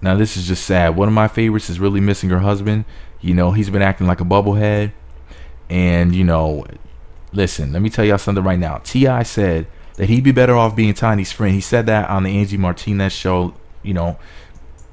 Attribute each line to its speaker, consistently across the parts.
Speaker 1: Now this is just sad. One of my favorites is really missing her husband. You know, he's been acting like a bubblehead. And, you know, listen, let me tell y'all something right now. T.I. said that he'd be better off being Tiny's friend. He said that on the Angie Martinez show, you know,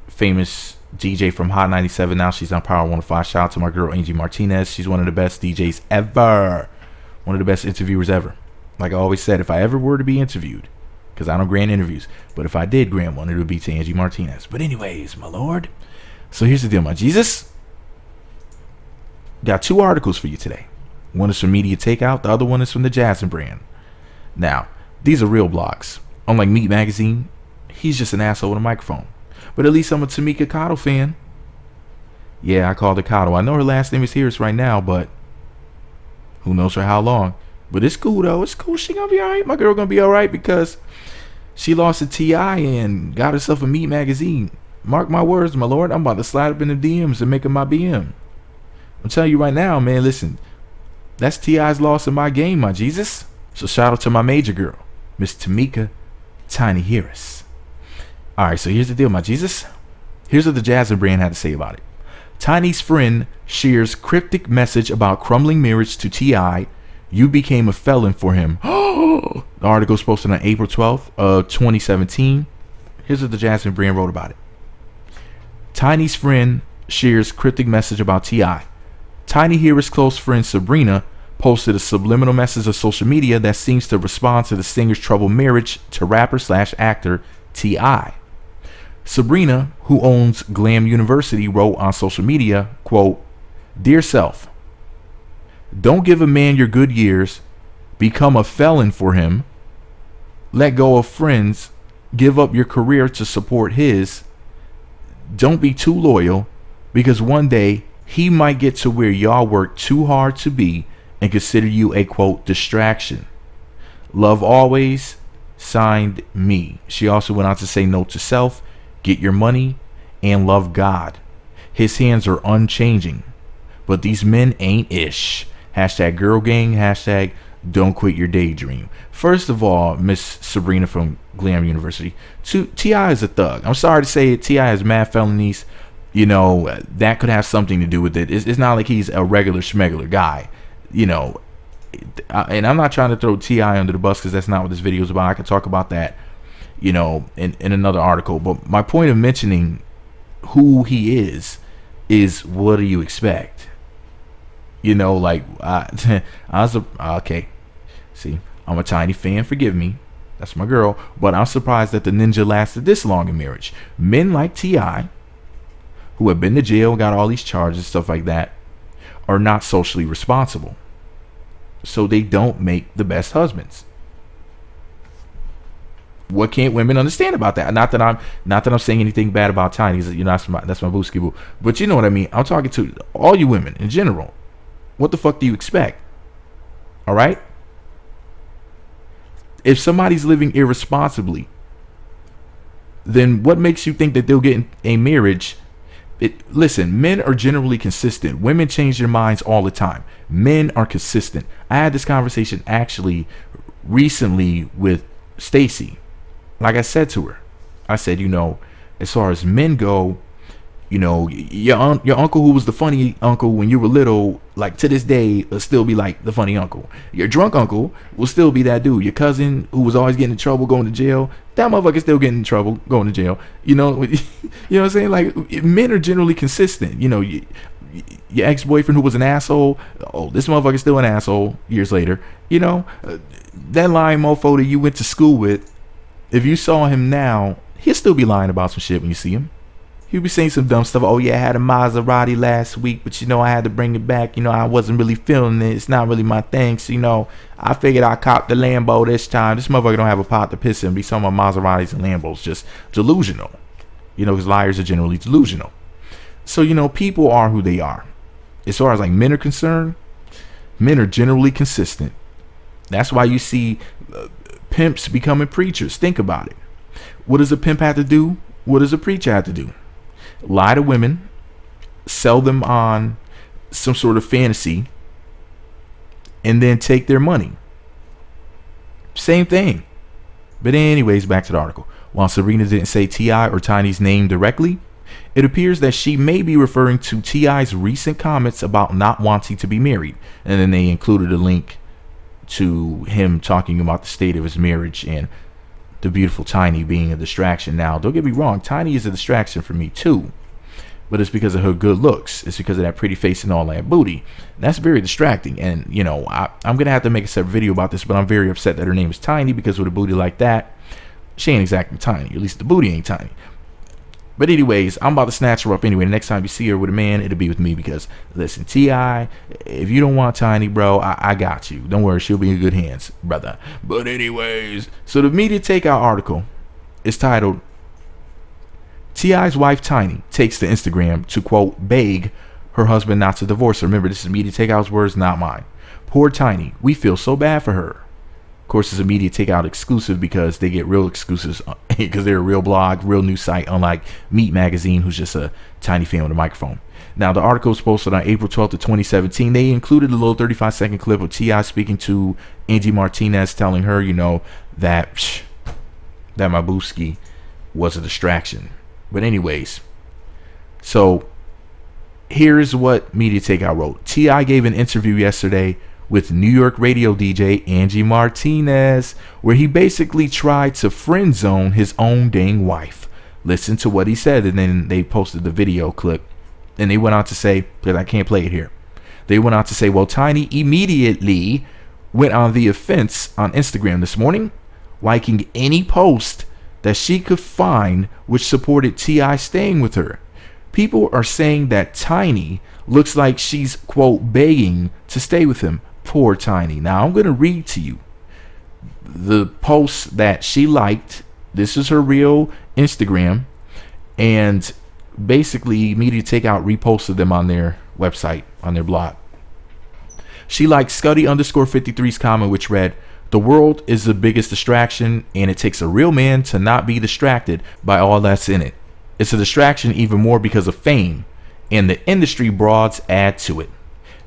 Speaker 1: famous DJ from Hot 97. Now she's on Power 105. Shout out to my girl Angie Martinez. She's one of the best DJs ever. One of the best interviewers ever. Like I always said, if I ever were to be interviewed, because I don't grant interviews, but if I did grant one, it would be to Angie Martinez. But anyways, my lord. So here's the deal, my Jesus. Got 2 articles for you today. One is from Media Takeout. The other one is from the Jasmine brand. Now, these are real blogs. Unlike Meat Magazine, he's just an asshole with a microphone. But at least I'm a Tameka Cottle fan. Yeah, I called her Cottle. I know her last name is Harris right now, but who knows for how long. But it's cool, though. It's cool. She gonna be all right. My girl gonna be all right because she lost to T.I. and got herself a Meat Magazine. Mark my words, my lord. I'm about to slide up in the DMs and make her my BM. I'm telling you right now, man, listen. That's T.I.'s loss in my game, my Jesus. So shout out to my major girl, Miss Tameka TINY Harris. Alright, so here's the deal, my Jesus. Here's what the Jasmine brand had to say about it. Tiny's friend shares cryptic message about crumbling marriage to T.I. You became a felon for him. The article's posted on April 12th of 2017. Here's what the Jasmine brand wrote about it. Tiny's friend shares cryptic message about T.I. Tiny Harris' close friend Sabrina posted a subliminal message on social media that seems to respond to the singer's troubled marriage to rapper/actor T.I. Sabrina, who owns Glam University, wrote on social media, quote, "Dear self, don't give a man your good years, become a felon for him, let go of friends, give up your career to support his, don't be too loyal, because one day he might get to where y'all work too hard to be and consider you a, quote, distraction. Love always, signed me." She also went on to say, note to self, get your money and love God. His hands are unchanging, but these men ain't ish. Hashtag girl gang, hashtag don't quit your daydream. First of all, Miss Sabrina from Glam University, T.I. is a thug. I'm sorry to say it. T.I. has mad felonies. You know, that could have something to do with it. It's not like he's a regular schmegular guy, you know. And I'm not trying to throw T.I. under the bus because that's not what this video is about. I could talk about that, you know, in another article. But my point of mentioning who he is what do you expect? You know, like, I was okay. See, I'm a Tiny fan. Forgive me. That's my girl. But I'm surprised that the ninja lasted this long in marriage. Men like T.I., who have been to jail, got all these charges, stuff like that, are not socially responsible. So they don't make the best husbands. What can't women understand about that? Not that I'm saying anything bad about Tiny. You know, that's my booski boo. But you know what I mean. I'm talking to all you women in general. What the fuck do you expect? All right. If somebody's living irresponsibly, then what makes you think that they'll get in a marriage? Listen, men are generally consistent. Women change their minds all the time. Men are consistent. I had this conversation actually recently with Stacy. Like I said to her, I said, you know, as far as men go, you know, your uncle who was the funny uncle when you were little, like to this day, will still be like the funny uncle. Your drunk uncle will still be that dude. Your cousin who was always getting in trouble, going to jail, that motherfucker still getting in trouble, going to jail. You know, you know what I'm saying? Like, men are generally consistent. You know, your ex-boyfriend who was an asshole, oh, this motherfucker's still an asshole years later. You know, that lying mofo that you went to school with, if you saw him now, he'll still be lying about some shit when you see him. He'll be saying some dumb stuff. Oh yeah, I had a Maserati last week, but you know, I had to bring it back. You know, I wasn't really feeling it. It's not really my thing. So, you know, I figured I copped the Lambo this time. This motherfucker don't have a pot to piss in. Be some of Maseratis and Lambos. Just delusional. You know, because liars are generally delusional. So, you know, people are who they are. As far as like men are concerned, men are generally consistent. That's why you see pimps becoming preachers. Think about it. What does a pimp have to do? What does a preacher have to do? Lie to women, sell them on some sort of fantasy, and then take their money. Same thing. But anyways, back to the article. While Serena didn't say T.I. or Tiny's name directly, It appears that she may be referring to T.I.'s recent comments about not wanting to be married. And then they included a link to him talking about the state of his marriage and the beautiful Tiny being a distraction. Now, don't get me wrong, Tiny is a distraction for me too. But it's because of her good looks. It's because of that pretty face and all that booty. That's very distracting. And, you know, I'm going to have to make a separate video about this, but I'm very upset that her name is Tiny, because with a booty like that, she ain't exactly tiny. At least the booty ain't tiny. But anyways, I'm about to snatch her up anyway. The next time you see her with a man, it'll be with me, because, listen, T.I., if you don't want Tiny, bro, I got you. Don't worry, she'll be in good hands, brother. But anyways, so the Media Takeout article is titled, T.I.'s wife Tiny takes to Instagram to, quote, beg her husband not to divorce her. Remember, this is Media Takeout's words, not mine. Poor Tiny. We feel so bad for her. Of course, it's a Media Takeout exclusive, because they get real exclusives, because they're a real blog, real news site, unlike Meat Magazine, who's just a tiny fan with a microphone. Now, the article was posted on April 12th of 2017. They included a little 35-second clip of T.I. speaking to Angie Martinez, telling her, you know, that my booski was a distraction. But anyways, so here's what Media Takeout wrote. T.I. gave an interview yesterday with New York radio DJ Angie Martinez, where he basically tried to friend zone his own dang wife. Listen to what he said, and then they posted the video clip. And they went on to say, because I can't play it here, they went on to say, well, Tiny immediately went on the offense on Instagram this morning, liking any post that she could find which supported T.I. staying with her. People are saying that Tiny looks like she's, quote, begging to stay with him. Poor Tiny. Now, I'm going to read to you the post that she liked. This is her real Instagram. And basically, Media Takeout reposted them on their website, on their blog. She liked Scuddy_53's comment, which read, the world is the biggest distraction, and it takes a real man to not be distracted by all that's in it. It's a distraction even more because of fame, and the industry broads add to it.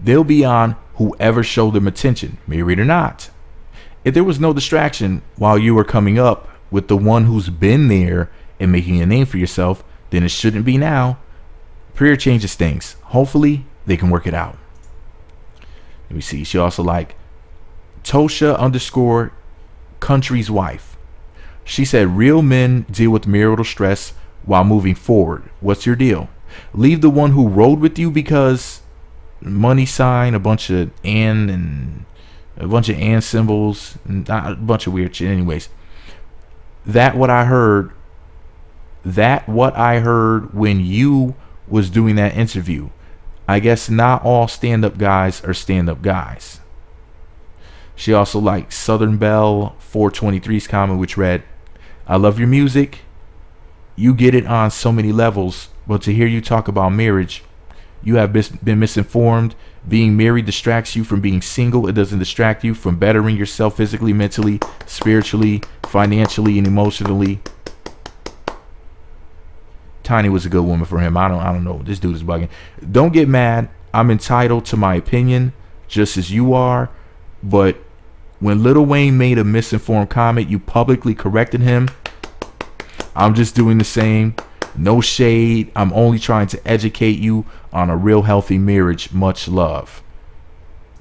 Speaker 1: They'll be on whoever showed them attention, married or not. If there was no distraction while you were coming up with the one who's been there and making a name for yourself, then it shouldn't be now. Prayer changes things. Hopefully, they can work it out. Let me see. She also liked Tosha_country's wife. She said, real men deal with marital stress while moving forward. What's your deal? Leave the one who rode with you because money sign, a bunch of and a bunch of and symbols, and a bunch of weird shit. Anyways, what I heard when you was doing that interview. I guess not all stand-up guys are stand-up guys. She also liked Southern Belle 423's comment, which read, I love your music. You get it on so many levels, but to hear you talk about marriage, you have been misinformed. Being married distracts you from being single. It doesn't distract you from bettering yourself physically, mentally, spiritually, financially, and emotionally. Tiny was a good woman for him. I don't know. This dude is bugging. Don't get mad. I'm entitled to my opinion, just as you are. But when Lil Wayne made a misinformed comment, you publicly corrected him. I'm just doing the same. No shade. I'm only trying to educate you on a real healthy marriage. Much love.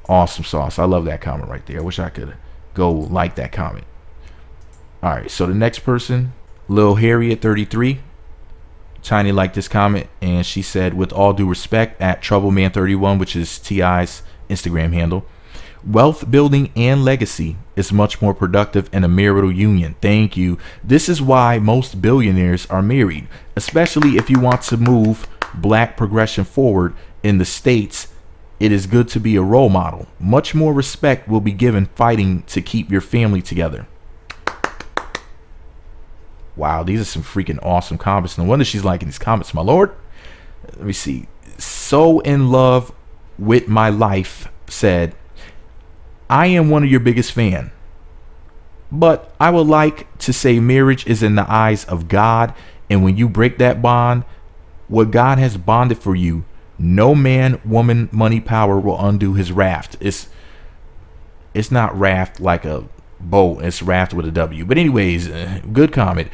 Speaker 1: Awesome sauce. I love that comment right there. I wish I could go like that comment. All right. So the next person, Lil Harriet 33. Tiny liked this comment, and she said, with all due respect, at Troubleman31, which is T.I.'s Instagram handle, wealth building and legacy is much more productive in a marital union. Thank you. This is why most billionaires are married, especially if you want to move black progression forward in the States. It is good to be a role model. Much more respect will be given fighting to keep your family together. Wow, these are some freaking awesome comments. No wonder she's liking these comments, my lord. Let me see. So in love with my life said, I am one of your biggest fan, but I would like to say marriage is in the eyes of God, and when you break that bond, what God has bonded for you, no man, woman, money, power will undo his raft. It's not raft like a Bolt. It's Raft with a W. But anyways, good comment.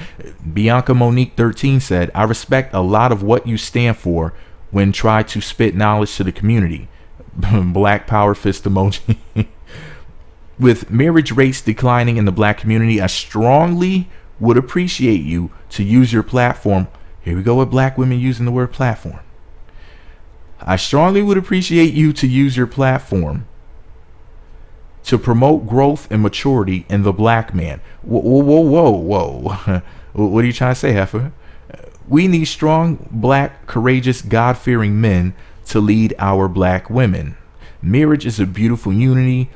Speaker 1: Bianca Monique 13 said, I respect a lot of what you stand for when try to spit knowledge to the community. Black power fist emoji. With marriage rates declining in the black community, I strongly would appreciate you to use your platform. Here we go with black women using the word platform. I strongly would appreciate you to use your platform to promote growth and maturity in the black man. Whoa. What are you trying to say, Heifer? We need strong, black, courageous, God-fearing men to lead our black women. Marriage is a beautiful unity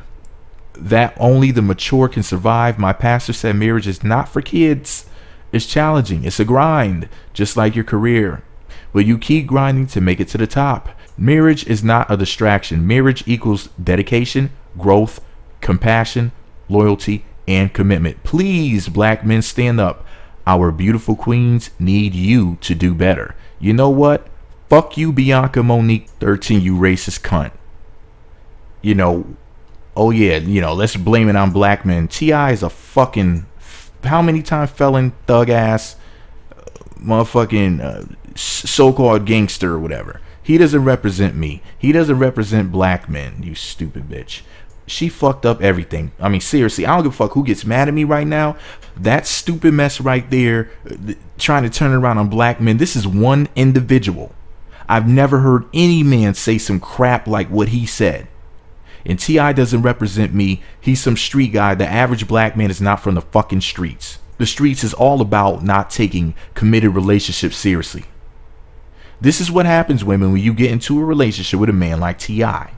Speaker 1: that only the mature can survive. My pastor said marriage is not for kids. It's challenging. It's a grind, just like your career. But you keep grinding to make it to the top. Marriage is not a distraction. Marriage equals dedication, growth, compassion, loyalty, and commitment. Please, black men, stand up. Our beautiful queens need you to do better. You know what? Fuck you, Bianca Monique 13, you racist cunt. You know, oh yeah, you know, let's blame it on black men. T.I. is a fucking, how many time felon, thug ass, motherfucking so-called gangster or whatever. He doesn't represent me. He doesn't represent black men, you stupid bitch. She fucked up everything. I mean, seriously, I don't give a fuck who gets mad at me right now. That stupid mess right there, trying to turn it around on black men. This is one individual. I've never heard any man say some crap like what he said. And T.I. doesn't represent me. He's some street guy. The average black man is not from the fucking streets. The streets is all about not taking committed relationships seriously. This is what happens, women, when you get into a relationship with a man like T.I.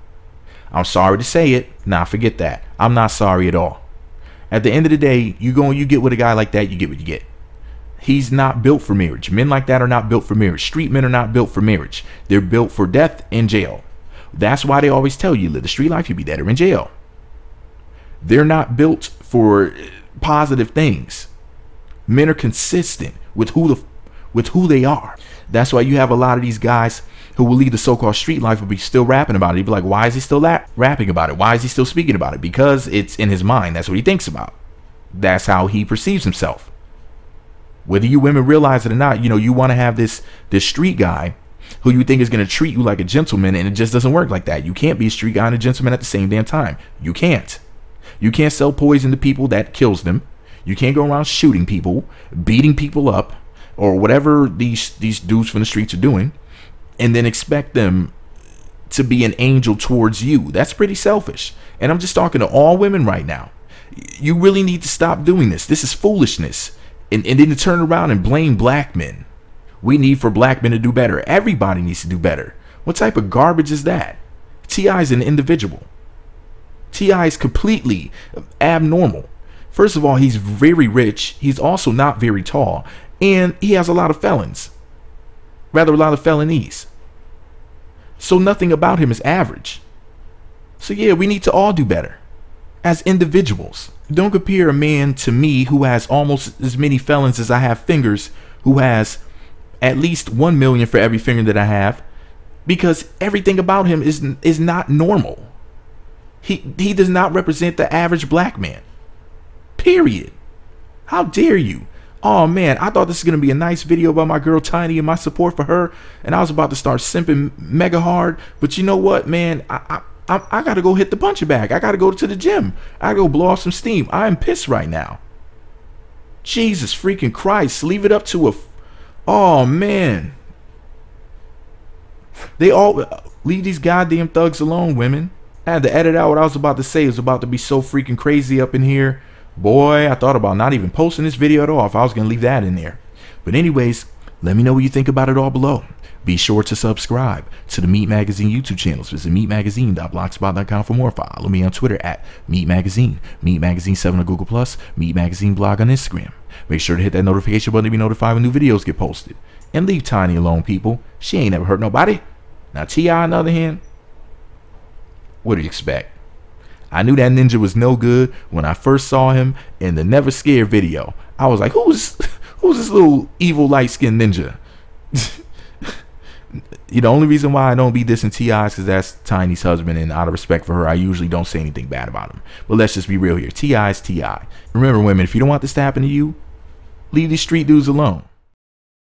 Speaker 1: I'm sorry to say it. Nah, forget that. I'm not sorry at all. At the end of the day, you get with a guy like that, you get what you get. He's not built for marriage. Men like that are not built for marriage. Street men are not built for marriage. They're built for death and jail. That's why they always tell you, live the street life, you'll be dead or in jail. They're not built for positive things. Men are consistent with who they are. That's why you have a lot of these guys who will lead the so-called street life but be still rapping about it. You'd be like, why is he still rapping about it? Why is he still speaking about it? Because it's in his mind. That's what he thinks about. That's how he perceives himself. Whether you women realize it or not, you know, you want to have this street guy who you think is going to treat you like a gentleman, and it just doesn't work like that. You can't be a street guy and a gentleman at the same damn time. You can't. You can't sell poison to people. That kills them. You can't go around shooting people, beating people up, or whatever these dudes from the streets are doing, and then expect them to be an angel towards you. That's pretty selfish. And I'm just talking to all women right now. You really need to stop doing this. This is foolishness. And then to turn around and blame black men. We need for black men to do better. Everybody needs to do better. What type of garbage is that? T.I. is an individual. T.I. is completely abnormal. First of all, he's very rich. He's also not very tall. And he has a lot of felons. Rather, a lot of felonies. So nothing about him is average. So yeah, we need to all do better. As individuals. Don't compare a man to me who has almost as many felons as I have fingers, who has at least 1 million for every finger that I have, because everything about him is not normal. He does not represent the average black man. Period. How dare you? Oh man, I thought this was going to be a nice video about my girl Tiny and my support for her, and I was about to start simping mega hard, but you know what, man? I gotta go hit the punching bag. I gotta go to the gym. I gotta go blow off some steam. I am pissed right now. Jesus freaking Christ. Leave it up to oh man. They all leave these goddamn thugs alone, women. I had to edit out what I was about to say. It was about to be so freaking crazy up in here. Boy, I thought about not even posting this video at all if I was gonna leave that in there. But anyways, let me know what you think about it all below. Be sure to subscribe to the Meat Magazine YouTube channels. Visit meatmagazine.blogspot.com for more. Follow me on Twitter at Meat Magazine, Meat Magazine 7 on Google+, Meat Magazine blog on Instagram. Make sure to hit that notification button to be notified when new videos get posted. And leave Tiny alone, people. She ain't never hurt nobody. Now T.I. on the other hand, what do you expect? I knew that ninja was no good when I first saw him in the Never Scared video. I was like, who's this little evil light-skinned ninja? The only reason why I don't be dissing T.I. is because that's Tiny's husband, and out of respect for her, I usually don't say anything bad about him. But let's just be real here. T.I. is T.I. Remember, women, if you don't want this to happen to you, leave these street dudes alone.